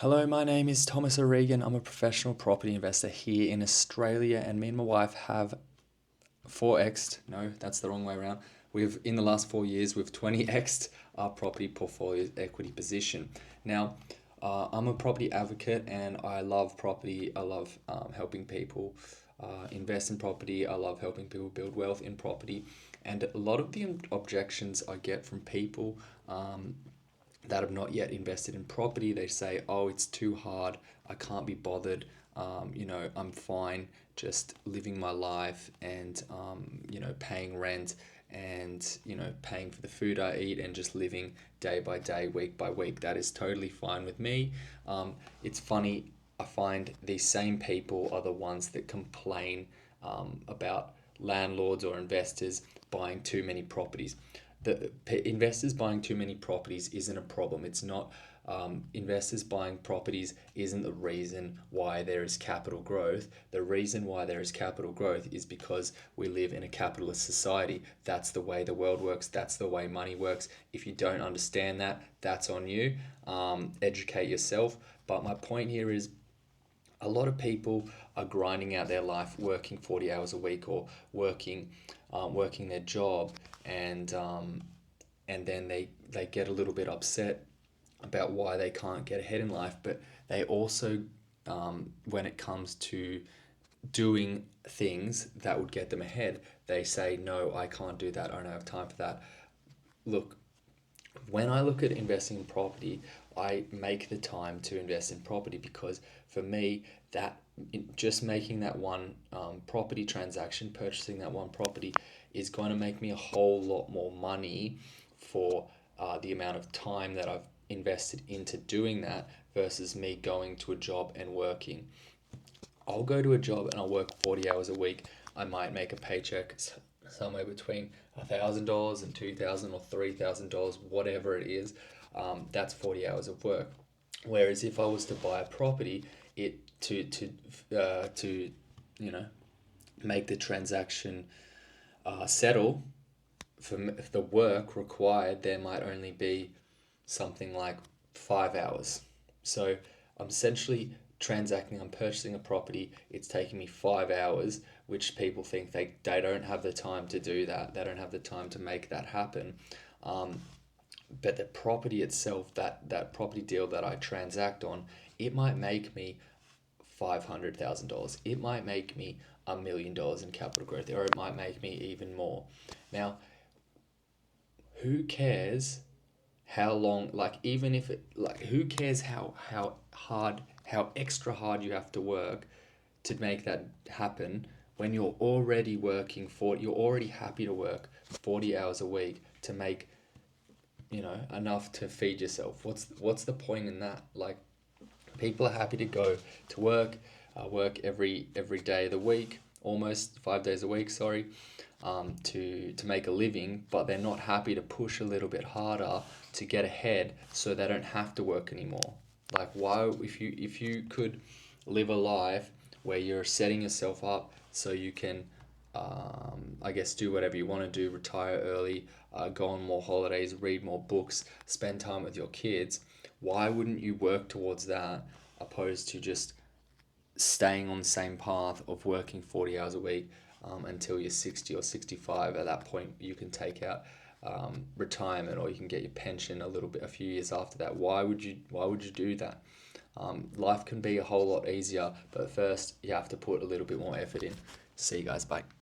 Hello, my name is Thomas O'Regan. I'm a professional property investor here in Australia, and me and my wife have 4x'd. No, that's the wrong way around. In the last 4 years, we've 20x'd our property portfolio equity position. Now, I'm a property advocate and I love property. I love helping people invest in property. I love helping people build wealth in property. And a lot of the objections I get from people that have not yet invested in property, they say, oh, it's too hard. I can't be bothered. I'm fine just living my life and, paying rent and, paying for the food I eat and just living day by day, week by week. That is totally fine with me. It's funny, I find these same people are the ones that complain about landlords or investors buying too many properties. The investors buying too many properties isn't a problem. It's not. Investors buying properties isn't the reason why there is capital growth. The reason why there is capital growth is because we live in a capitalist society. That's the way the world works. That's the way money works. If you don't understand that, that's on you. Educate yourself. But my point here is a lot of people are grinding out their life, working 40 hours a week or working their job, and then they get a little bit upset about why they can't get ahead in life. But they also, when it comes to doing things that would get them ahead, they say, no, I can't do that. I don't have time for that. Look, when I look at investing in property, I make the time to invest in property because for me, just making that one property transaction, purchasing that one property, is going to make me a whole lot more money for the amount of time that I've invested into doing that versus me going to a job and working. I'll go to a job and I'll work 40 hours a week. I might make a paycheck somewhere between $1,000 and $2,000 or $3,000, whatever it is. That's 40 hours of work. Whereas if I was to buy a property, it to you know make the transaction settle for the work required, there might only be something like 5 hours. So I'm essentially transacting, I'm purchasing a property, it's taking me 5 hours, which people think they don't have the time to do that. They don't have the time to make that happen. Um, but the property itself, that property deal that I transact on, it might make me $500,000. It might make me $1 million in capital growth, or it might make me even more. Now, who cares how long, like, even if it, like, who cares how extra hard you have to work to make that happen when you're already happy to work 40 hours a week to make, enough to feed yourself. What's the point in that? Like, people are happy to go to work every day of the week, almost 5 days a week, sorry, to make a living, but they're not happy to push a little bit harder to get ahead so they don't have to work anymore. Like, why, if you could live a life where you're setting yourself up so you can, I guess, do whatever you want to do, retire early, go on more holidays, read more books, spend time with your kids, why wouldn't you work towards that opposed to just staying on the same path of working 40 hours a week until you're 60 or 65? At that point, you can take out retirement, or you can get your pension a few years after that. Why would you do that? Life can be a whole lot easier, but first you have to put a little bit more effort in. See you guys, bye.